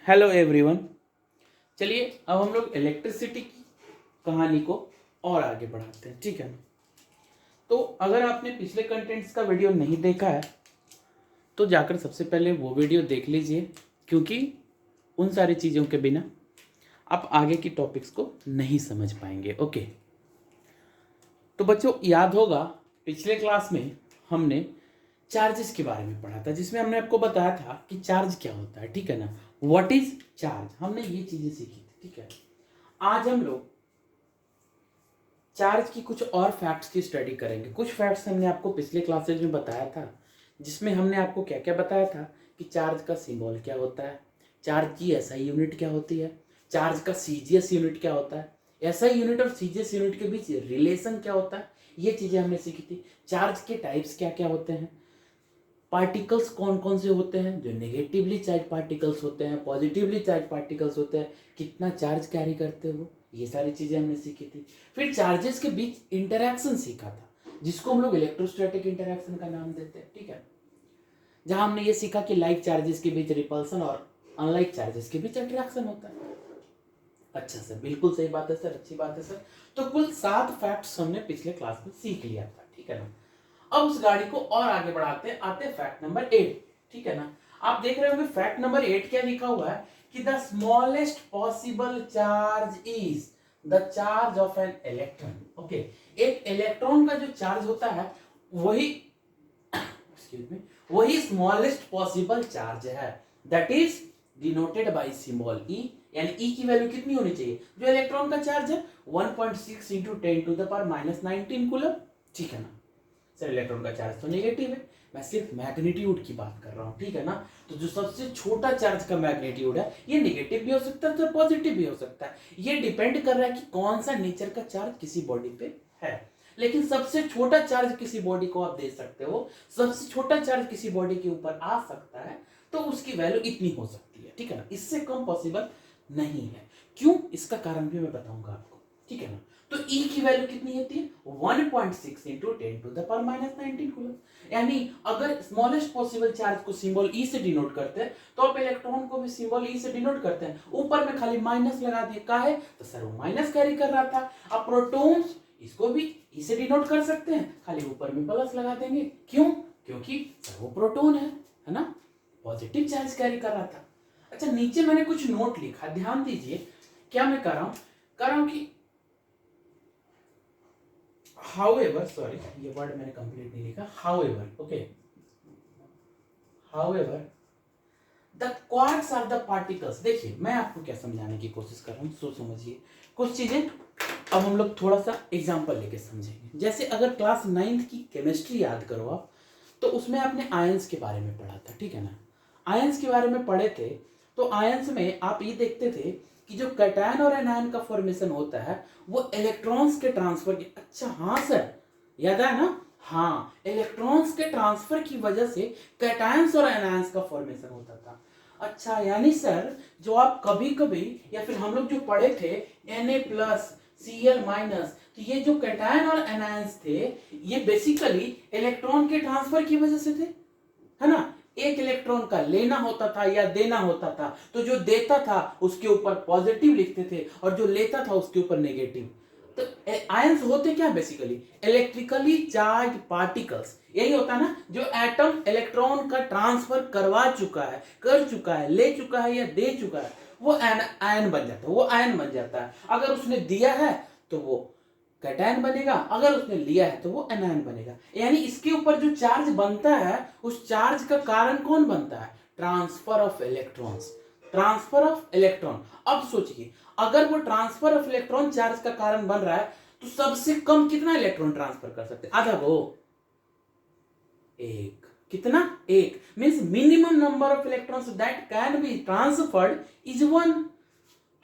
Hello everyone. चलिए अब हम लोग इलेक्ट्रिसिटी की कहानी को और आगे बढ़ाते हैं, ठीक है ना। तो अगर आपने पिछले कंटेंट्स का वीडियो नहीं देखा है तो जाकर सबसे पहले वो वीडियो देख लीजिए, क्योंकि उन सारी चीज़ों के बिना आप आगे की टॉपिक्स को नहीं समझ पाएंगे। ओके, तो बच्चों याद होगा पिछले क्लास में हमने चार्जेस के बारे में पढ़ा था, जिसमें हमने आपको बताया था कि चार्ज क्या होता है, ठीक है ना। व्हाट इज चार्ज, हमने ये चीजें सीखी थी, ठीक है। आज हम लोग चार्ज की कुछ और फैक्ट्स की स्टडी करेंगे। कुछ फैक्ट्स हमने आपको पिछले क्लासेज में बताया था, जिसमें हमने आपको क्या क्या बताया था कि चार्ज का सिंबल क्या होता है, चार्ज की एसआई यूनिट क्या होती है, चार्ज का सीजीएस यूनिट क्या होता है, एसआई यूनिट और सीजीएस यूनिट के बीच रिलेशन क्या होता है, ये चीजें हमने सीखी थी। चार्ज के टाइप्स क्या क्या होते हैं, पार्टिकल्स कौन कौन से होते हैं, जो नेगेटिवली चार्ज पार्टिकल्स होते हैं, पॉजिटिवली चार्ज पार्टिकल्स होते हैं, कितना चार्ज कैरी करते हैं वो, ये सारी चीजें हमने सीखी थी। फिर चार्जेस के बीच इंटरैक्शन सीखा था, जिसको हम लोग इलेक्ट्रोस्टैटिक इंटरैक्शन का नाम देते हैं, ठीक है। जहां हमने ये सीखा कि लाइक चार्जेस के बीच रिपल्सन और अनलाइक चार्जेस के बीच अट्रैक्शन होता है। अच्छा सर, बिल्कुल सही बात है सर, अच्छी बात है सर। तो कुल 7 फैक्ट्स हमने पिछले क्लास में सीख लिया था, ठीक है ना। अब उस गाड़ी को और आगे बढ़ाते हैं, आते हैं फैक्ट नंबर 8, ठीक है ना। आप देख रहे होंगे फैक्ट नंबर 8 क्या लिखा हुआ है कि the smallest possible charge is the charge of an electron. Okay, एक इलेक्ट्रॉन का जो चार्ज होता है वही एक्सक्यूज मी वही स्मॉलेस्ट पॉसिबल चार्ज है, that is denoted by symbol E. यानी ई की वैल्यू कितनी होनी चाहिए, जो इलेक्ट्रॉन का चार्ज है 1.6 इंटू 10⁻⁻19 कूलम, ठीक है ना। सर इलेक्ट्रॉन का चार्ज तो नेगेटिव है, मैं सिर्फ मैग्नीट्यूड की बात कर रहा हूं, ठीक है ना। तो जो सबसे छोटा चार्ज का मैग्नीट्यूड है ये नेगेटिव भी हो सकता है, तो पॉजिटिव भी हो सकता है। ये डिपेंड कर रहा है कि कौन सा नेचर का चार्ज किसी बॉडी पे है। लेकिन सबसे छोटा चार्ज किसी बॉडी को आप दे सकते हो, सबसे छोटा चार्ज किसी बॉडी के ऊपर आ सकता है, तो उसकी वैल्यू इतनी हो सकती है, ठीक है ना। इससे कम पॉसिबल नहीं है। क्यों, इसका कारण भी मैं बताऊंगा आपको, ठीक है ना। तो E की वैल्यू कितनी होती है 1.6 इंटू 10⁻⁻19 कूलम। यानी अगर स्मॉलेस्ट पॉसिबल चार्ज को सिंबल E से डिनोट करते हैं, तो आप इलेक्ट्रॉन को भी सिंबल E से डिनोट करते हैं। ऊपर में खाली माइनस लगा दिए, का है तो सर वो माइनस कैरी कर रहा था। अब प्रोटॉन्स इसको भी E से डिनोट कर सकते हैं, खाली ऊपर में प्लस लगा देंगे। क्यों, क्योंकि सर वो प्रोटॉन है ना, पॉजिटिव चार्ज कैरी कर रहा था। अच्छा, नीचे मैंने कुछ नोट लिखा, ध्यान दीजिए क्या मैं कर रहा हूं कि however, सॉरी ये वर्ड मैंने कंप्लीट नहीं लिखा, however, okay, however the quarks are the particles। देखिए मैं आपको क्या समझाने की कोशिश कर रहा हूँ, सो समझिए कुछ चीजें। अब हम लोग थोड़ा सा एग्जांपल लेके समझेंगे। जैसे अगर क्लास 9th की केमिस्ट्री याद करो आप, तो उसमें आपने आयंस के बारे में पढ़ा था, ठीक है ना। आयंस के बारे में पढ़े थे, तो आयंस में आप ये देखते थे कि जो कैटायन और एनायन का फॉर्मेशन होता है वो इलेक्ट्रॉन्स के ट्रांसफर की, अच्छा हाँ सर याद है ना, हाँ इलेक्ट्रॉन्स के ट्रांसफर की वजह से कैटायंस और एनायंस का फॉर्मेशन होता था। अच्छा, यानी सर जो आप कभी कभी या फिर हम लोग जो पढ़े थे Na+, Cl-, तो ये जो कैटायन और एनायंस थे ये बेसिकली इलेक्ट्रॉन के ट्रांसफर की वजह से थे, है ना। एक इलेक्ट्रॉन का लेना होता था या देना होता था, तो जो देता था उसके ऊपर पॉजिटिव लिखते थे और जो लेता था उसके ऊपर नेगेटिव। तो आयंस होते क्या बेसिकली, इलेक्ट्रिकली चार्ज पार्टिकल्स। यही होता है ना, जो एटम इलेक्ट्रॉन का ट्रांसफर करवा चुका है, कर चुका है, ले चुका है या दे चुका है, वो आयन बन जाता है, वो आयन बन जाता है। अगर उसने दिया है तो वो कैटायन बनेगा, अगर उसने लिया है तो वो एनायन बनेगा। यानी इसके ऊपर जो चार्ज बनता है उस चार्ज का कारण कौन बनता है, transfer of electrons, transfer of electron. अब सोचिए अगर वो ट्रांसफर ऑफ इलेक्ट्रॉन चार्ज का कारण बन रहा है, तो सबसे कम कितना इलेक्ट्रॉन ट्रांसफर कर सकते हैं, आधा वो एक, कितना एक, means minimum number of electrons that can be transferred is 1।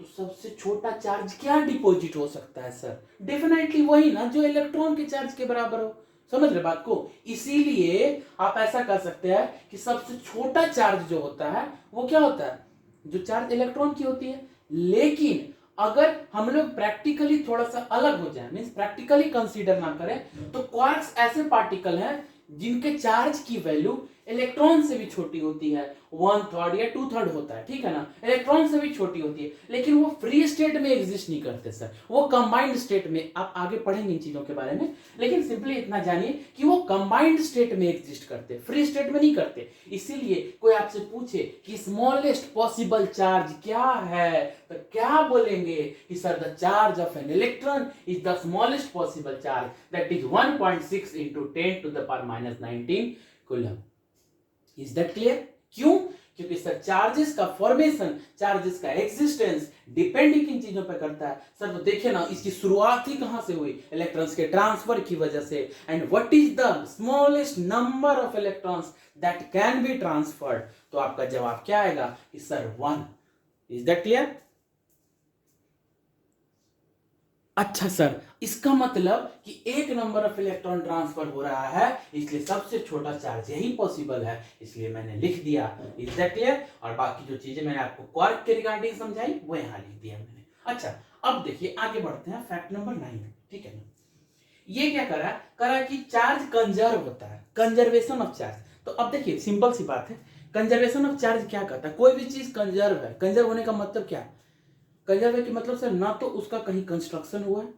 तो सबसे छोटा चार्ज क्या डिपॉजिट हो सकता है सर, डेफिनेटली वही ना जो इलेक्ट्रॉन के चार्ज के बराबर हो। समझ रहे बात को, इसीलिए आप ऐसा कर सकते हैं कि सबसे छोटा चार्ज जो होता है वो क्या होता है, जो चार्ज इलेक्ट्रॉन की होती है। लेकिन अगर हम लोग प्रैक्टिकली थोड़ा सा अलग हो जाए, मींस प्रैक्टिकली कंसीडर ना करें, तो क्वार्क्स ऐसे पार्टिकल हैं जिनके चार्ज की वैल्यू इलेक्ट्रॉन से भी छोटी होती है, 1/3 या 2/3 होता है, ठीक है ना, इलेक्ट्रॉन से भी छोटी होती है, लेकिन वो फ्री स्टेट में एग्जिस्ट नहीं करते सर, वो कंबाइंड स्टेट में, आप आगे पढ़ेंगे इन चीजों के बारे में, लेकिन सिंपली इतना जानिए कि वो कंबाइंड स्टेट में एग्जिस्ट करते, फ्री स्टेट में नहीं करते। इसीलिए कोई आपसे पूछे कि स्मॉलेस्ट पॉसिबल चार्ज क्या है, तो क्या बोलेंगे कि sir the charge of an electron is the smallest possible charge, that is 1.6 into 10⁻⁹ coulomb. Is that clear? क्यों? क्योंकि सर चार्जेस का फॉर्मेशन, चार्जेस का एग्जिस्टेंस डिपेंड किन चीजों पर करता है सर? तो देखिए ना, इसकी शुरुआत ही कहां से हुई? इलेक्ट्रॉन्स के ट्रांसफर की वजह से। And what is the smallest number of electrons that can be transferred? तो आपका जवाब क्या आएगा कि सर 1। Is that clear? अच्छा सर, इसका मतलब कि एक नंबर ऑफ इलेक्ट्रॉन ट्रांसफर हो रहा है, इसलिए सबसे छोटा चार्ज यही पॉसिबल है, इसलिए मैंने लिख दिया। Is that clear? और बाकी जो चीजें मैंने आपको क्वार्क के रिगार्डिंग समझाई वो यहां लिख दिया मैंने। अच्छा, अब देखिए आगे बढ़ते हैं, फैक्ट नंबर 9, ठीक है ना। ये क्या करा कि चार्ज कंजर्व होता है, कंजर्वेशन ऑफ चार्ज। तो अब देखिए सिंपल सी बात है, कंजर्वेशन ऑफ चार्ज क्या कहता है? कोई भी चीज कंजर्व है, कंजर्व होने का मतलब क्या? कंजर्व है कि मतलब सर ना तो उसका कहीं कंस्ट्रक्शन हुआ है,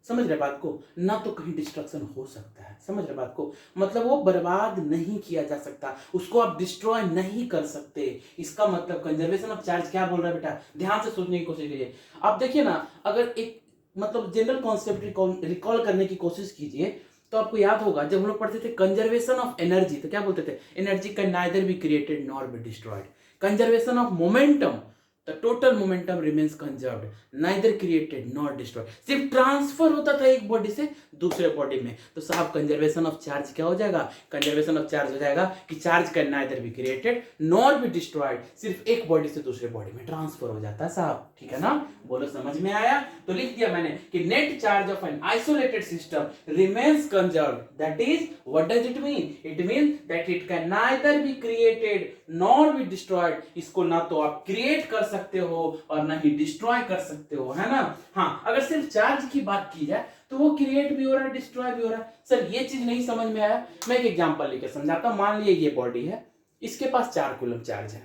समझ रहे बात को, ना तो कहीं डिस्ट्रक्शन हो सकता है, समझ रहे बात को, मतलब वो बर्बाद नहीं किया जा सकता, उसको आप डिस्ट्रॉय नहीं कर सकते। इसका मतलब कंजर्वेशन ऑफ चार्ज क्या बोल रहा है बेटा? ध्यान से सोचने की कोशिश कीजिए। आप देखिए ना, अगर एक मतलब जनरल कॉन्सेप्ट रिकॉल करने की कोशिश कीजिए, तो आपको याद होगा जब हम लोग पढ़ते थे कंजर्वेशन ऑफ एनर्जी, तो क्या बोलते थे? Energy can neither be created nor be destroyed. Conservation of momentum, the total momentum remains conserved, neither created nor destroyed। सिर्फ ट्रांसफर होता था एक बॉडी से दूसरे बॉडी में। तो साहब कंजर्वेशन ऑफ चार्ज क्या हो जाएगा? कंजर्वेशन ऑफ चार्ज हो जाएगा कि charge can neither be created nor be destroyed, सिर्फ एक बॉडी से दूसरे बॉडी में ट्रांसफर हो जाता है साहब, ठीक है ना? बोलो समझ में आया? तो लिख दिया मैंने कि net charge of an isolated system remains conserved, that is what does it mean? It mean that it can neither be created nor be destroyed. इसको ना तो आप क्रिएट कर सकते हो और ना ही डिस्ट्रॉय कर सकते हो, है ना? हाँ, अगर सिर्फ चार्ज की बात की जाए तो वो क्रिएट भी हो रहा है, डिस्ट्रॉय भी हो रहा है। सर ये चीज नहीं समझ में आया, मैं एक एग्जांपल लेके समझाता हूं। मान लीजिए ये बॉडी है, इसके पास 4 कूलम चार्ज है,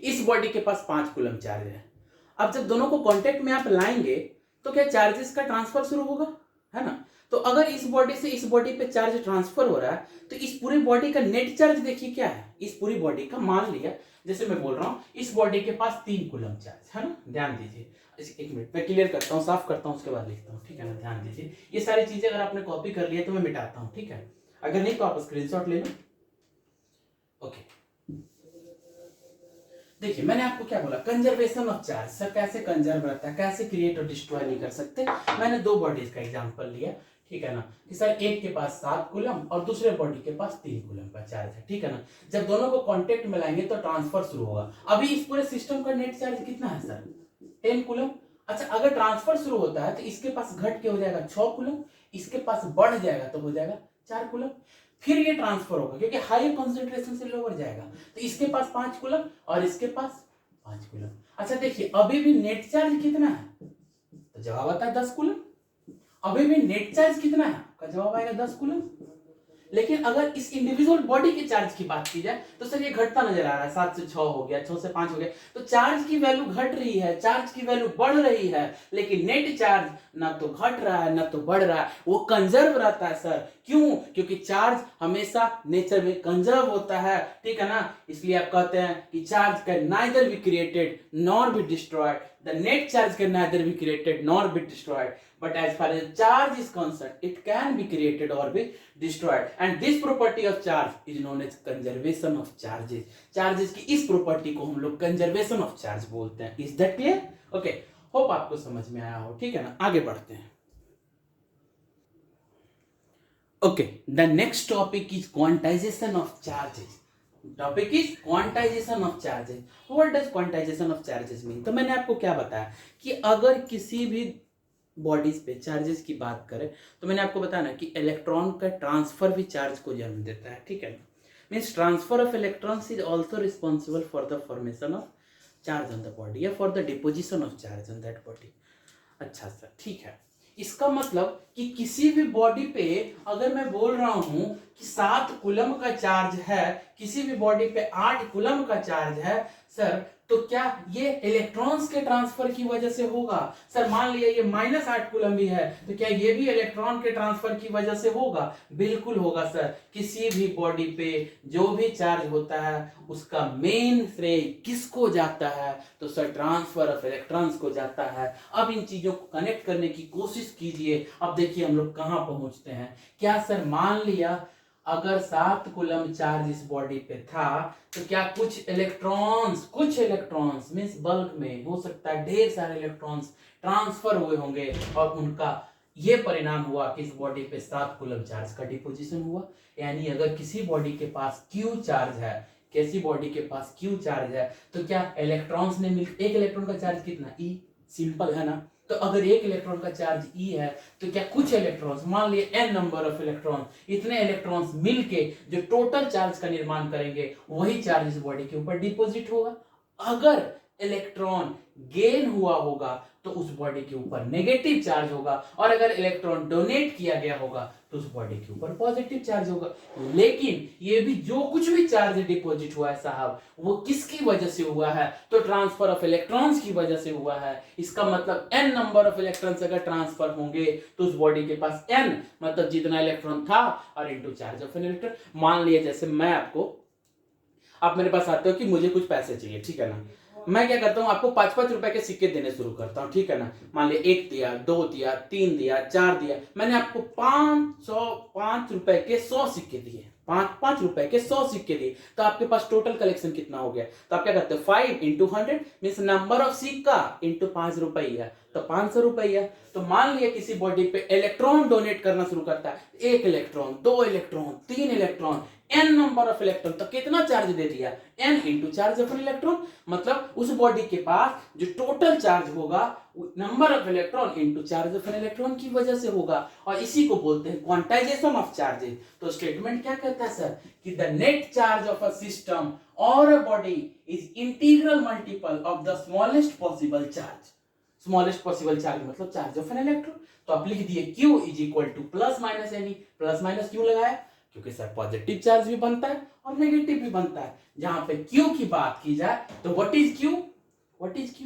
इस बॉडी के पास 5 कूलम चार्ज है। अब जब दोनों को कांटेक्ट में आप लाएंगे तो क्या चार्जेस का ट्रांसफर शुरू होगा, है ना? तो अगर इस बॉडी से इस बॉडी पे चार्ज ट्रांसफर हो रहा है, तो इस पूरी बॉडी का नेट चार्ज देखिए क्या है। इस पूरी बॉडी का, मान लिया जैसे मैं बोल रहा हूं, इस बॉडी के पास 3 कूलम चार्ज है ना, ध्यान दीजिए। एक मिनट मैं क्लियर करता हूँ, साफ करता हूँ, उसके बाद लिखता हूँ, ठीक है ना? ध्यान दीजिए, ये सारी चीजें अगर आपने कॉपी कर लिया तो मैं मिटाता हूँ, ठीक है? अगर नहीं तो आप स्क्रीनशॉट ले लो। ओके, देखिए मैंने आपको क्या बोला, कंजर्वेशन ऑफ चार्ज। सर कैसे कंजर्व रहता है, कैसे क्रिएट और डिस्ट्रॉय नहीं कर सकते? मैंने 2 बॉडीज का एग्जांपल लिया, ठीक है ना, कि सर एक के पास 7 कूलम और दूसरे बॉडी के पास 3 कूलम का चार्ज है, ठीक है ना? जब दोनों को कांटेक्ट में लाएंगे तो ट्रांसफर शुरू होगा। अभी इस पूरे सिस्टम का नेट चार्ज कितना है सर? 10 कूलम। अच्छा, अगर ट्रांसफर शुरू होता है तो इसके पास घट के हो जाएगा 6 कूलम, इसके पास बढ़ जाएगा तो हो जाएगा 4 कूलम। फिर ये ट्रांसफर होगा क्योंकि हायर कंसंट्रेशन से लोअर जाएगा, तो इसके पास 5 कूलम और इसके पास 5 कूलम। अच्छा देखिए, अभी भी नेट चार्ज कितना है? तो जवाब आता है 10 कूलम। अभी भी नेट चार्ज कितना है? का जवाब आएगा 10 कूलम। लेकिन अगर इस इंडिविजुअल बॉडी के चार्ज की बात की जाए तो सर ये घटता नजर आ रहा है, 7 से 6 हो गया, 6 से 5 हो गया, तो चार्ज की वैल्यू घट रही है, चार्ज की वैल्यू बढ़ रही है, लेकिन नेट चार्ज ना तो घट रहा है ना तो बढ़ रहा है, वो कंजर्व रहता है सर। क्यों? क्योंकि चार्ज हमेशा नेचर में कंजर्व होता है, ठीक है ना? इसलिए आप कहते हैं कि charge can neither be created nor be destroyed, the net charge can neither be created nor be destroyed, but as far as charge is concerned it can be created or be destroyed, and this property of charge is known as conservation of charges। charges की इस property को हम लोग conservation of charge बोलते हैं। is that clear? okay, hope आपको समझ में आया हो, ठीक है ना? आगे बढ़ते हैं। okay, the next topic is quantization of charges। Topic is quantization of charges. What does quantization of charges mean? तो मैंने आपको क्या बताया कि अगर किसी भी बॉडीज पे चार्जेस की बात करें तो मैंने आपको बताया ना कि इलेक्ट्रॉन का ट्रांसफर भी चार्ज को जन्म देता है, ठीक है ना? Means transfer of electrons is also responsible for the formation of charge on the body या for the deposition of charge on that body. अच्छा सर, ठीक है, इसका मतलब कि किसी भी बॉडी पे अगर मैं बोल रहा हूं कि 7 कूलम का चार्ज है, किसी भी बॉडी पे 8 कूलम का चार्ज है सर, तो क्या ये इलेक्ट्रॉन्स के ट्रांसफर की वजह से होगा? सर मान लिया ये -8 कूलम भी है, तो क्या ये भी इलेक्ट्रॉन के ट्रांसफर की वजह से होगा? बिल्कुल होगा सर। किसी भी बॉडी पे जो भी चार्ज होता है उसका मेन श्रेय किसको जाता है? तो सर ट्रांसफर ऑफ इलेक्ट्रॉन्स को जाता है। अब इन चीजों को कनेक्ट करने की कोशिश कीजिए। अब देखिए हम लोग कहां पहुंचते हैं। क्या सर मान लिया अगर 7 कूलम चार्ज इस बॉडी पे था, तो क्या कुछ इलेक्ट्रॉन्स मींस बल्क में हो सकता है ढेर सारे इलेक्ट्रॉन्स ट्रांसफर हुए होंगे और उनका ये परिणाम हुआ कि इस बॉडी पे 7 कूलम चार्ज का डिपोजिशन हुआ। यानी अगर किसी बॉडी के पास क्यू चार्ज है, किसी बॉडी के पास क्यू चार्ज है, तो क्या इलेक्ट्रॉन्स ने मिल, एक इलेक्ट्रॉन का चार्ज कितना ई, सिंपल है ना। तो अगर एक इलेक्ट्रॉन का चार्ज ई है, तो क्या कुछ इलेक्ट्रॉन्स, मान लिए n नंबर ऑफ इलेक्ट्रॉन, इतने इलेक्ट्रॉन्स मिलके जो टोटल चार्ज का निर्माण करेंगे, वही चार्ज इस बॉडी के ऊपर डिपॉजिट होगा। अगर इलेक्ट्रॉन गेन हुआ होगा तो उस बॉडी के ऊपर नेगेटिव चार्ज होगा, और अगर इलेक्ट्रॉन डोनेट किया गया होगा तो उस बॉडी के ऊपर पॉजिटिव चार्ज होगा। लेकिन ये भी जो कुछ भी चार्ज डिपॉजिट हुआ है साहब, वो किसकी वजह से हुआ है? तो ट्रांसफर ऑफ इलेक्ट्रॉन्स की वजह से हुआ है। इसका मतलब n नंबर ऑफ इलेक्ट्रॉन्स अगर ट्रांसफर होंगे तो उस बॉडी के पास n मतलब जितना इलेक्ट्रॉन था और into charge of an electron. मान लिया जैसे मैं आपको, आप मेरे पास आते हो कि मुझे कुछ पैसे चाहिए, ठीक है ना, मैं क्या करता हूँ आपको 5-5 रुपए के सिक्के देने शुरू करता हूँ, ठीक है ना। मान लिया 1 दिया, 2 दिया, 3 दिया, 4 दिया, मैंने आपको 505 रुपए के 100 सिक्के दिए, 5-5 रुपए के 100 सिक्के दिए, तो आपके पास टोटल कलेक्शन कितना हो गया? तो आप क्या करते हो 5 इंटू 100 मीन्स नंबर ऑफ सिक्का इंटू 5 रुपया, तो 500 रुपया। तो मान लिया किसी बॉडी पे इलेक्ट्रॉन डोनेट करना शुरू करता है, 1 electron, 2 electron, 3 electron, n number of electron, तो कितना चार्ज दे दिया? n into charge of electron. मतलब उस बॉडी के पास जो टोटल चार्ज होगा number of electron into charge of an electron की वजह से होगा, और इसी को बोलते हैं क्वांटाइजेशन ऑफ चार्जेस। तो स्टेटमेंट क्या कहता है सर कि the net charge of a system और a body is integral multiple of the smallest possible charge. Smallest possible charge मतलब चार्ज ऑफ एन इलेक्ट्रॉन। तो आप लिख दिए Q is equal to plus minus any. Plus minus क्यों लगाया? क्योंकि sir positive charge भी बनता है और नेगेटिव भी बनता है। जहां पे Q की बात की जाए तो what is Q? What is Q?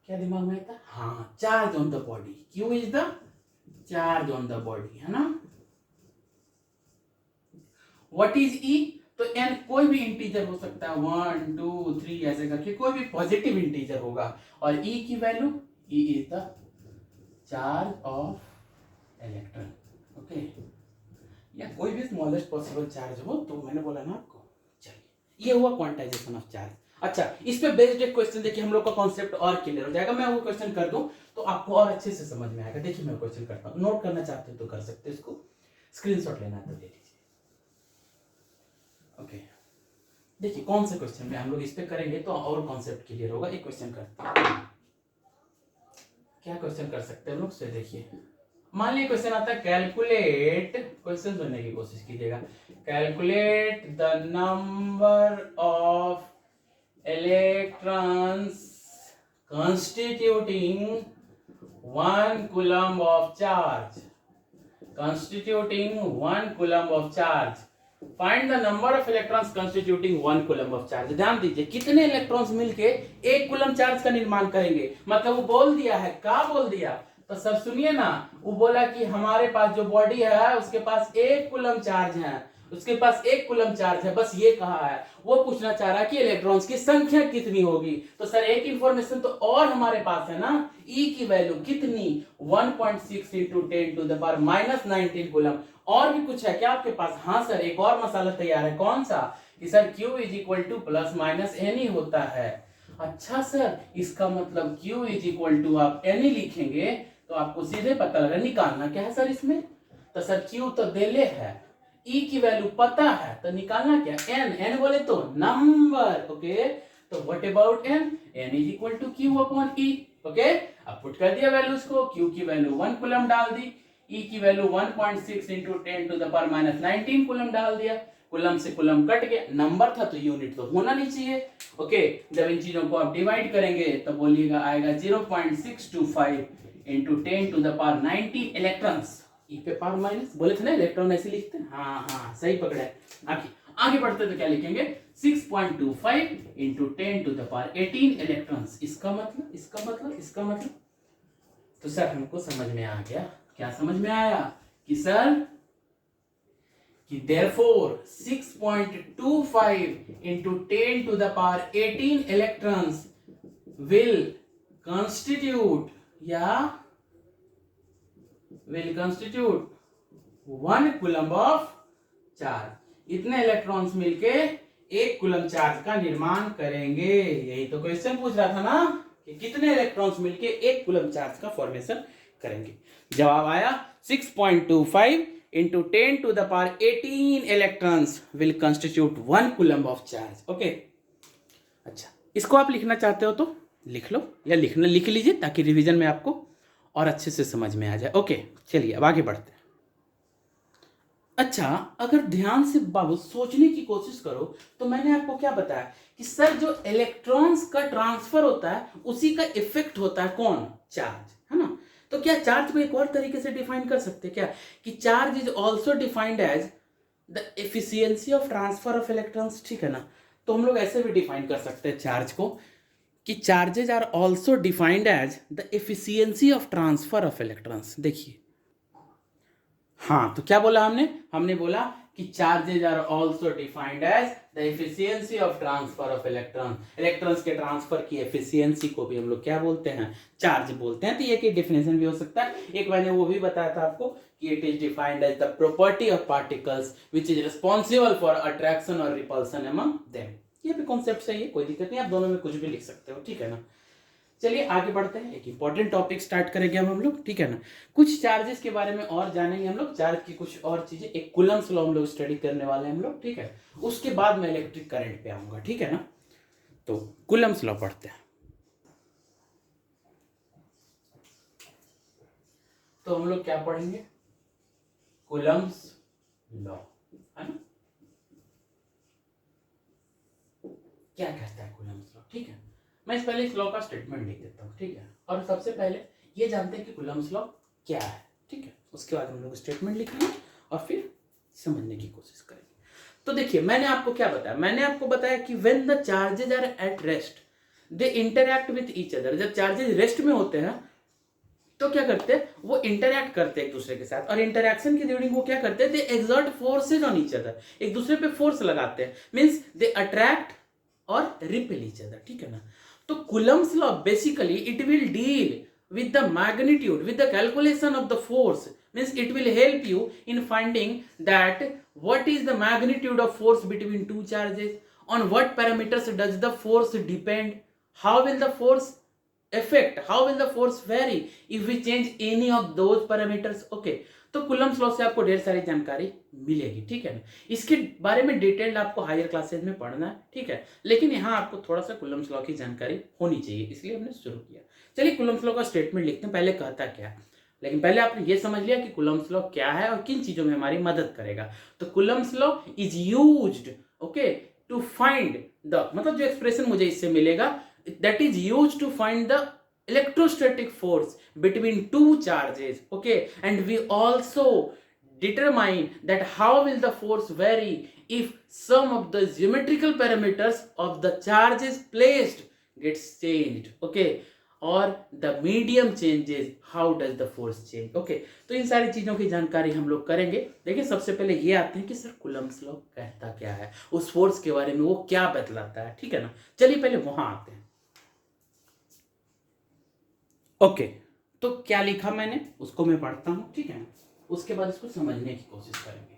क्या दिमाग में आता है? हाँ, charge on the body. Q is the charge on the body, है ना। What is E? तो n कोई भी इंटीजर हो सकता है, 1 2 3 ऐसे करके कोई भी पॉजिटिव इंटीजर होगा, और E की value, E is the charge of electron, okay, या कोई भी स्मॉलेस्ट पॉसिबल चार्ज हो। तो मैंने बोला ना आपको। चलिए, ये हुआ क्वांटाइजेशन ऑफ चार्ज। अच्छा, इस पे बेस्ड एक क्वेश्चन देखिए, हम लोग का कॉन्सेप्ट और क्लियर हो जाएगा। मैं वो क्वेश्चन कर दूं तो आपको और अच्छे से समझ में आएगा। देखिए मैं क्वेश्चन करता हूं, नोट करना चाहते हो तो कर सकते हो, इसको स्क्रीनशॉट लेना है तो ले लीजिए। ओके, देखिए कौन से क्वेश्चन में हम लोग इस पे करेंगे तो और कॉन्सेप्ट क्लियर होगा। एक क्वेश्चन करते हैं, क्या क्वेश्चन कर सकते हैं हम लोग से, देखिए मान लीजिए क्वेश्चन आता है कैलकुलेट, क्वेश्चन सुनने की कोशिश कीजिएगा। Calculate the number of electrons constituting 1 coulomb of charge, constituting 1 coulomb of charge. Find the number of electrons constituting 1 coulomb of charge. ध्यान दीजिए कितने इलेक्ट्रॉन्स मिलके 1 कूलम चार्ज का निर्माण करेंगे। मतलब वो बोल दिया है, क्या बोल दिया? तो सब सुनिए ना, वो बोला कि हमारे पास जो बॉडी है उसके पास 1 कूलम चार्ज है, उसके पास 1 कूलम चार्ज है, बस ये कहा है। वो पूछना चाह रहा है कि इलेक्ट्रॉन्स की संख्या कितनी होगी। तो सर एक इंफॉर्मेशन तो और हमारे पास है ना, E की वैल्यू कितनी? 1.6 into 10 to the power -19 coulomb. और भी कुछ है क्या आपके पास? हाँ सर, एक और मसाला तैयार है। कौन सा? कि sir Q is equal to plus minus N ही होता है। अच्छा सर, इसका मतलब Q इज इक्वल टू आप एन ही लिखेंगे तो आपको सीधे पता लगा। निकालना क्या है सर इसमें? तो सर Q तो देले है, E की वैल्यू पता है, तो निकालना क्या? n बोले तो नंबर, ओके। तो what about n? n is equal to Q upon E, okay. अब पुट कर दिया वैल्यूज को, Q की वैल्यू 1 कूलम डाल दी, E की value 1.6 into 10 to the power -19 coulomb डाल दिया। कूलम से कूलम कट गया, नंबर था तो यूनिट तो होना नहीं चाहिए, ओके। जब इन चीजों को आप डिवाइड करेंगे तो बोलिएगा आएगा 0.625 इंटू 10⁻90 इलेक्ट्रॉन्स। ई पे पावर माइनस, बोले थे ना इलेक्ट्रॉन ऐसे लिखते हैं, हाँ हाँ सही पकड़ा है। आगे बढ़ते तो क्या लिखेंगे, 6.25 इंटू 10⁻18 इलेक्ट्रॉन्स। इसका मतलब तो सर हमको समझ में आ गया, क्या समझ में आया कि सर कि therefore 6.25 into 10⁻18 electrons will constitute 1 coulomb of charge. इतने इलेक्ट्रॉन्स मिलके 1 कूलम चार्ज का निर्माण करेंगे। यही तो क्वेश्चन पूछ रहा था ना कि कितने इलेक्ट्रॉन्स मिलके 1 कूलम चार्ज का फॉर्मेशन करेंगे। जवाब आया 6.25 into 10⁻18 electrons will constitute 1 coulomb of charge। Okay अच्छा, इसको आप लिखना चाहते हो तो लिख लो, या लिख लीजिए ताकि रिवीजन में आपको और अच्छे से समझ में आ जाए। ओके चलिए अब आगे बढ़ते हैं। अच्छा, अगर ध्यान से बाबू सोचने की कोशिश करो तो मैंने आपको क्या बताया कि सर जो इलेक्ट्रॉन्स का ट्रांसफर होता है उसी का इफेक्ट होता है कौन, चार्ज, है ना। तो क्या चार्ज को एक और तरीके से डिफाइन कर सकते हैं क्या, कि charge is also defined as the efficiency of transfer of electrons, ठीक है ना। तो हम लोग ऐसे भी डिफाइन कर सकते हैं चार्ज को कि charges are also defined as the efficiency of transfer of electrons. देखिए हाँ, तो क्या बोला हमने बोला कि charges are also defined as the efficiency of transfer of electrons के ट्रांसफर की एफिशिएंसी को भी हम लोग क्या बोलते हैं, चार्ज बोलते हैं। तो ये की डेफिनेशन भी हो सकता है। एक मैंने वो भी बताया था आपको कि it is defined as the property of particles which is responsible for attraction और रिपल्शन अमंग देम। ये भी कॉन्सेप्ट सही है, कोई दिक्कत नहीं, आप दोनों में कुछ भी लिख सकते हो, ठीक है ना। चलिए आगे बढ़ते हैं, एक इंपॉर्टेंट टॉपिक स्टार्ट करेंगे हम लोग, ठीक है ना। कुछ चार्जेस के बारे में और जानेंगे हम लोग, चार्ज की कुछ और चीजें, एक कूलम्स लॉ हम लोग स्टडी करने वाले हैं हम लोग, ठीक है। उसके बाद मैं इलेक्ट्रिक करंट पे आऊंगा, ठीक है ना। तो कूलम्स लॉ पढ़ते हैं। तो हम लोग क्या पढ़ेंगे, कूलम्स लॉ, है ना। क्या कहता है कूलम्स लॉ, ठीक है। मैं पहले इस लॉ का स्टेटमेंट लिख देता हूँ, ठीक है। और सबसे पहले ये जानते हैं कि कूलम्स लॉ क्या है, ठीक है। उसके बाद हम लोग स्टेटमेंट लिखेंगे और फिर समझने की कोशिश करेंगे। तो देखिए मैंने आपको क्या बताया, मैंने आपको बताया कि when the charges are at rest they interact with each other. जब चार्जेज रेस्ट में होते हैं तो क्या करते हैं, वो इंटरैक्ट करते हैं एक दूसरे के साथ, और इंटरैक्शन की ड्यूरिंग वो क्या करते हैं, they exert forces on each other, एक दूसरे पे फोर्स लगाते हैं, मींस दे अट्रैक्ट और रिपेल ईच अदर, ठीक है ना। तो Coulomb's law basically it will deal with the magnitude, with the calculation of the force, means it will help you in finding that what is the magnitude of force between two charges, on what parameters does the force depend, how will the force affect, how will the force vary if we change any of those parameters। okay, तो Coulomb's law से आपको ढेर सारी जानकारी मिलेगी, ठीक है ना। इसके बारे में डिटेल्ड आपको हायर क्लासेज में पढ़ना है, ठीक है। लेकिन यहाँ आपको थोड़ा सा कूलम्स लॉ की जानकारी होनी चाहिए, इसलिए हमने शुरू किया। चलिए कूलम्स लॉ का स्टेटमेंट लिखते हैं, पहले कहता क्या है। लेकिन पहले आपने ये समझ लिया कि कूलम्स लॉ क्या है और किन चीजों में हमारी मदद करेगा। तो Coulomb's law is used, okay, to find the, मतलब जो एक्सप्रेशन मुझे इससे मिलेगा, that is used to find the electrostatic force between two charges, okay, and we also determine that how will the force vary if some of the geometrical parameters of the charges placed gets changed, okay, or the medium changes, how does the force change, okay। तो इन सारी चीजों की जानकारी हम लोग करेंगे। देखिए सबसे पहले ये आते हैं कि सर कूलम्स लॉ कहता क्या है, उस फोर्स के बारे में वो क्या बतलाता है, ठीक है ना। चलिए पहले वहां आते हैं। ओके तो क्या लिखा मैंने उसको मैं पढ़ता हूं, ठीक है ना। उसके बाद इसको समझने की कोशिश करेंगे।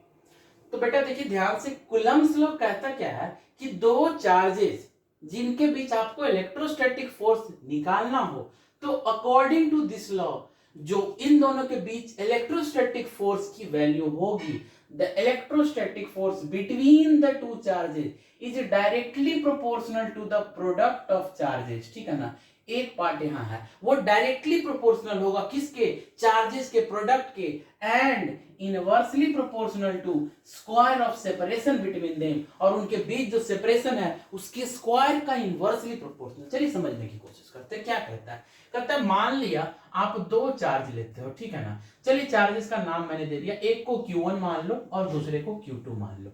तो बेटा देखिए ध्यान से, कूलम्स लॉ कहता क्या है कि दो चार्जेस जिनके बीच आपको इलेक्ट्रोस्टैटिक फोर्स निकालना हो, तो अकॉर्डिंग टू दिस लॉ जो इन दोनों के बीच इलेक्ट्रोस्टैटिक फोर्स की वैल्यू होगी, the electrostatic force between the two charges is directly proportional to the product of charges, ठीक है ना। एक पार्ट यहाँ है वो डायरेक्टली प्रोपोर्शनल होगा किसके, चार्जेस के प्रोडक्ट के, and inversely proportional to square of separation between them, और उनके बीच जो सेपरेशन है उसके स्क्वायर का इनवर्सली प्रोपोर्शनल। चलिए समझने की कोशिश करते हैं क्या कहता है। कहता है मान लिया आप दो चार्ज लेते हो, ठीक है ना। चलिए चार्जेस का नाम मैंने दे दिया, एक को Q1 मान लो और दूसरे को Q2 मान लो।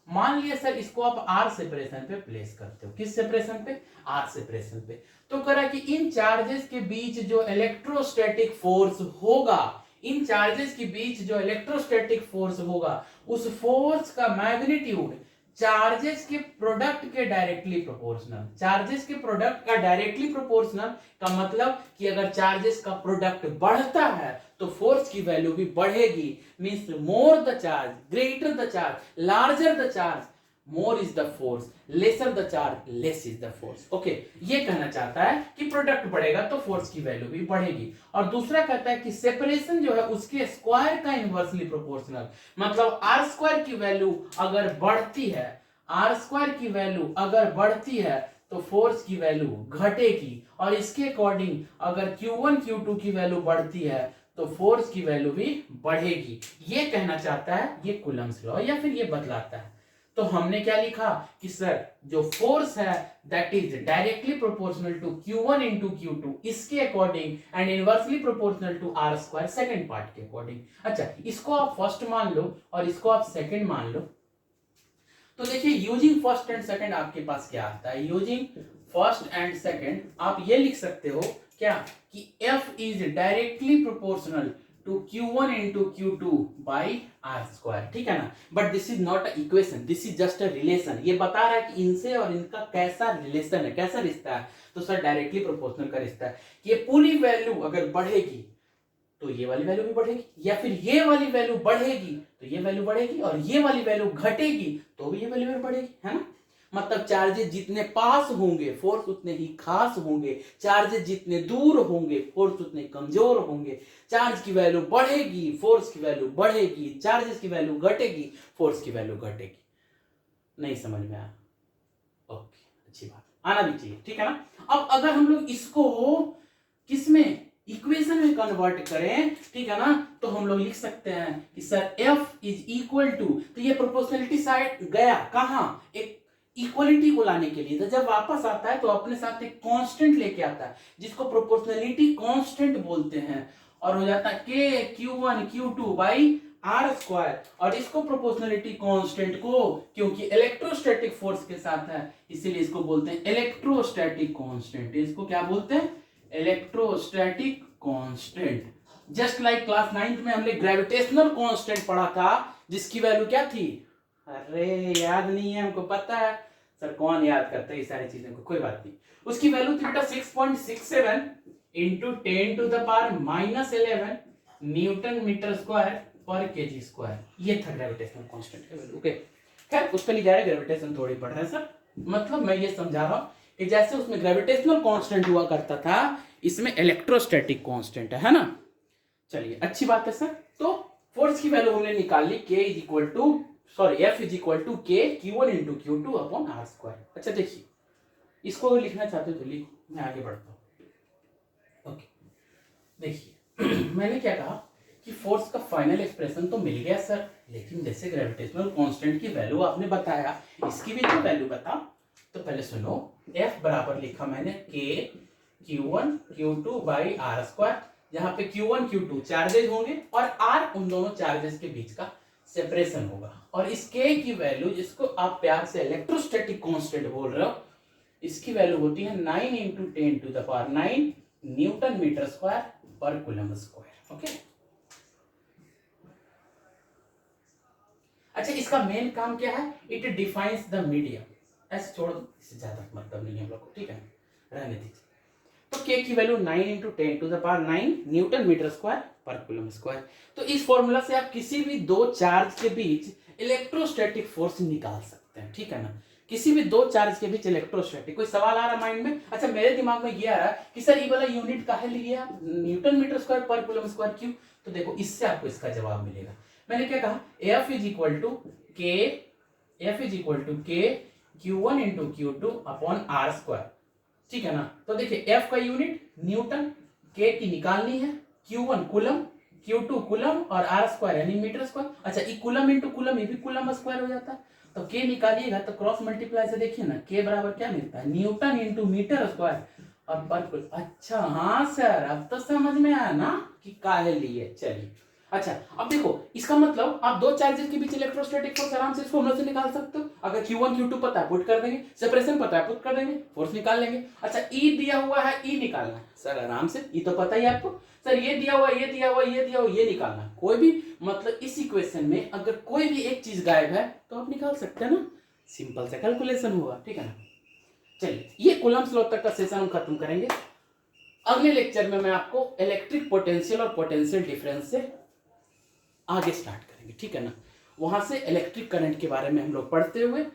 मान लिया सर इसको आप R सेपरेशन पे प्लेस करते हो, किस सेपरेशन पे, R सेपरेशन पे। तो कह रहा कि इन चार्जेस के बीच जो इलेक्ट्रोस्टैटिक फोर्स होगा, इन चार्जेस के बीच जो इलेक्ट्रोस्टैटिक फोर्स होगा, उस फोर्स का मैग्नीट्यूड चार्जेस के प्रोडक्ट के डायरेक्टली प्रोपोर्शनल। चार्जेस के प्रोडक्ट का डायरेक्टली प्रोपोर्शनल का मतलब कि अगर चार्जेस का प्रोडक्ट बढ़ता है तो फोर्स की वैल्यू भी बढ़ेगी। Means more the charge, greater the charge, larger the charge, more is the force, lesser the charge, less is the force. Okay, ये कहना चाहता है कि प्रोडक्ट बढ़ेगा तो फोर्स की वैल्यू भी बढ़ेगी। और दूसरा कहता है कि सेपरेशन जो है उसके स्क्वायर का इनवर्सली प्रोपोर्शनल, मतलब आर स्क्वायर की वैल्यू अगर बढ़ती है, आर स्क्वायर की वैल्यू अगर बढ़ती है तो फोर्स की वैल्यू घटेगी, और इसके अकॉर्डिंग अगर Q1 Q2 की वैल्यू बढ़ती है तो फोर्स की वैल्यू भी बढ़ेगी। ये कहना चाहता है ये कूलम्स लॉ, या फिर ये बतलाता है। तो हमने क्या लिखा कि सर जो फोर्स है that is directly proportional to Q1 into Q2 इसके according and inversely proportional to R square second part के अकॉर्डिंग। अच्छा, इसको आप फर्स्ट मान लो और इसको आप सेकेंड मान लो। तो देखिए यूजिंग फर्स्ट एंड सेकेंड आपके पास क्या आता है, यूजिंग फर्स्ट एंड सेकेंड आप ये लिख सकते हो क्या कि F is directly proportional to Q1 into Q2 by R square, ठीक है ना। But this is not a equation, this is just a relation. ये बता रहा है कि इनसे और इनका कैसा रिलेशन है, कैसा रिश्ता है। तो सर डायरेक्टली प्रोपोर्शनल का रिश्ता है कि ये पूरी वैल्यू अगर बढ़ेगी तो ये वाली वैल्यू भी बढ़ेगी, या फिर ये वाली वैल्यू बढ़ेगी तो ये वैल्यू बढ़ेगी, और ये वाली वैल्यू घटेगी तो भी ये वैल्यू भी बढ़ेगी, है ना। मतलब चार्जेस जितने पास होंगे फोर्स उतने ही खास होंगे, चार्जेस जितने दूर होंगे फोर्स उतने कमजोर होंगे। चार्ज की वैल्यू बढ़ेगी फोर्स की वैल्यू बढ़ेगी, चार्जेस की वैल्यू घटेगी फोर्स की वैल्यू घटेगी। नहीं समझ में आया? ओके, अच्छी बात, आना भी चाहिए, ठीक है ना। अब अगर हम लोग इसको किसमें, इक्वेशन में कन्वर्ट करें, ठीक है ना, तो हम लोग लिख सकते हैं कि sir F is equal to, तो ये प्रोपोर्शनलिटी साइड गया कहां, एक इक्वलिटी को लाने के लिए। तो जब वापस आता है तो अपने साथ एक कांस्टेंट लेके आता है जिसको प्रोपोर्शनलिटी कांस्टेंट बोलते हैं, और हो जाता है K Q1 Q2 by R square. और इसको प्रोपोर्शनलिटी कांस्टेंट को, क्योंकि इलेक्ट्रोस्टैटिक फोर्स के साथ है इसीलिए इसको बोलते हैं इलेक्ट्रोस्टैटिक कांस्टेंट। इसको क्या बोलते हैं, electrostatic constant. Just like class 9th में हमने ग्रेविटेशनल कांस्टेंट पढ़ा था जिसकी वैल्यू क्या थी, अरे याद नहीं है हमको, पता है सर कौन याद करता है ये सारी चीजें को, कोई बात नहीं। उसकी वैल्यू थी बेटा 6.67 into 10 to the power -11 newton metre square पर केजी स्क्वायर। ये था ग्रेविटेशनल कांस्टेंट का वैल्यू। ओके, खैर उस पर नहीं जा रहे, ग्रेविटेशन थोड़ी पढ़ रहे हैं सर। मतलब मैं ये समझा रहा हूं कि जैसे उसमें ग्रेविटेशनल कांस्टेंट हुआ करता था इसमें इलेक्ट्रोस्टैटिक कांस्टेंट है ना। चलिए अच्छी बात है सर। तो फोर्स की वैल्यू हमने निकाल ली, K is equal to, sorry F is equal to K Q1 into Q2 upon R square. अच्छा देखिए, इसको अगर लिखना चाहते हो तो लिखो, मैं आगे बढ़ता हूं। ओके, देखिए मैंने क्या कहा कि फोर्स का फाइनल एक्सप्रेशन तो मिल गया सर, लेकिन जैसे ग्रेविटेशनल कांस्टेंट की वैल्यू आपने बताया, इसकी भी तो वैल्यू बताओ। तो पहले सुनो, F बराबर लिखा मैंने K Q1 Q2 by R square, जहां पे Q1 Q2 चार्जेस होंगे और R उन दोनों चार्जेस के बीच का सेपरेशन होगा। और इस K की वैल्यू, जिसको आप प्यार से इलेक्ट्रोस्टैटिक कांस्टेंट बोल रहे हो, इसकी वैल्यू होती है 9 into 10 to the power 9 newton metre square पर कूलम स्क्वायर। ओके, अच्छा इसका मेन काम क्या है, इट डिफाइंस द मीडियम। ऐसे छोड़ दो, इससे ज्यादा मतलब नहीं है हम लोग को, ठीक है, रहने दीजिए। तो K की value 9 into 10 to the power 9 newton metre square पर कूलम स्क्वायर। तो इस फॉर्मूला से आप किसी भी दो चार्ज के बीच इलेक्ट्रोस्टैटिक फोर्स निकाल सकते हैं, ठीक है ना। किसी भी दो चार्ज के बीच इलेक्ट्रोस्टैटिक, कोई सवाल आ रहा माइंड में? अच्छा मेरे दिमाग में ये आ रहा है कि सर ये वाला यूनिट काहे लिया, न्यूटन मीटर स्क्वायर पर कूलम स्क्वायर क्यों? तो देखो इससे आपको इसका जवाब मिलेगा। मैंने क्या कहा, F इज इक्वल टू के Q1 into Q2 upon are square, ठीक है ना। तो देखिए F का यूनिट न्यूटन, K की निकालनी है, Q1 कूलम, Q2 कूलम और आर स्क्वायर यानी मीटर स्क्वायर। अच्छा ये कूलम इंटू कूलम, ये भी कूलम स्क्वायर हो जाता है। तो K निकालिएगा तो क्रॉस मल्टीप्लाई से देखिए ना, K बराबर क्या मिलता है, न्यूटन इंटू मीटर स्क्वायर और पर। अच्छा हाँ सर, अब तो समझ में आया ना कि काहे लिए। चलिए अच्छा, अब देखो इसका मतलब आप दो चार्जेस के बीच इलेक्ट्रोस्टैटिक फोर्स आराम से इस फॉर्मूला से निकाल सकते हो। अगर Q1 Q2 पता है पुट कर देंगे, सेपरेशन पता है पुट कर देंगे, फोर्स निकाल लेंगे। अच्छा E दिया हुआ है, E निकालना है सर आराम से, E तो पता ही आपको। सर ये दिया हुआ, ये दिया हुआ, ये दिया हुआ, ये निकालना है। कोई भी मतलब इस इक्वेशन में अगर कोई भी एक चीज गायब है तो आप निकाल सकते हैं ना, सिंपल सा कैलकुलेशन हुआ, ठीक है ना। चलिए ये कूलम्स लॉ तक का सेशन हम खत्म करेंगे। अगले लेक्चर में मैं आपको इलेक्ट्रिक पोटेंशियल और पोटेंशियल डिफरेंस से आगे स्टार्ट करेंगे, ठीक है ना। वहां से इलेक्ट्रिक करंट के बारे में हम लोग पढ़ते हुए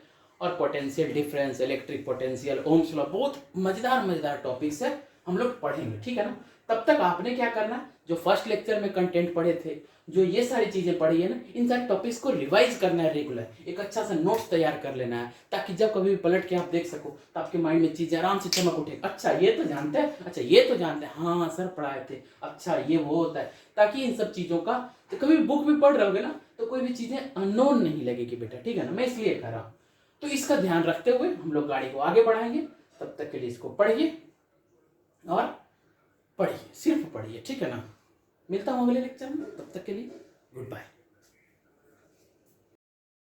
और potential difference, electric potential, Ohm's law, बहुत मजेदार मजेदार टॉपिक्स है हम लोग पढ़ेंगे, ठीक है ना। तब तक आपने क्या करना है, जो फर्स्ट लेक्चर में कंटेंट पढ़े थे, जो ये सारी चीजें पढ़ी है ना, इन सारे टॉपिक्स को रिवाइज करना है रेगुलर, एक अच्छा सा नोट्स तैयार कर लेना है, ताकि जब कभी भी पलट के आप देख सको तो आपके माइंड में चीजें आराम से चमक उठे। अच्छा ये तो जानते हैं, अच्छा ये तो जानते हैं, हाँ सर पढ़ाए थे, अच्छा ये वो होता है। ताकि इन सब चीजों का, तो कभी बुक भी पढ़ रहोगे ना तो कोई भी चीजें अननोन नहीं लगेगी बेटा, ठीक है ना। मैं इसलिए कह रहा हूँ, तो इसका ध्यान रखते हुए हम लोग गाड़ी को आगे बढ़ाएंगे। तब तक के लिए इसको पढ़िए और पढ़िए, सिर्फ पढ़िए, ठीक है ना। मिलता हूँ अगले लेक्चर में, तब तक के लिए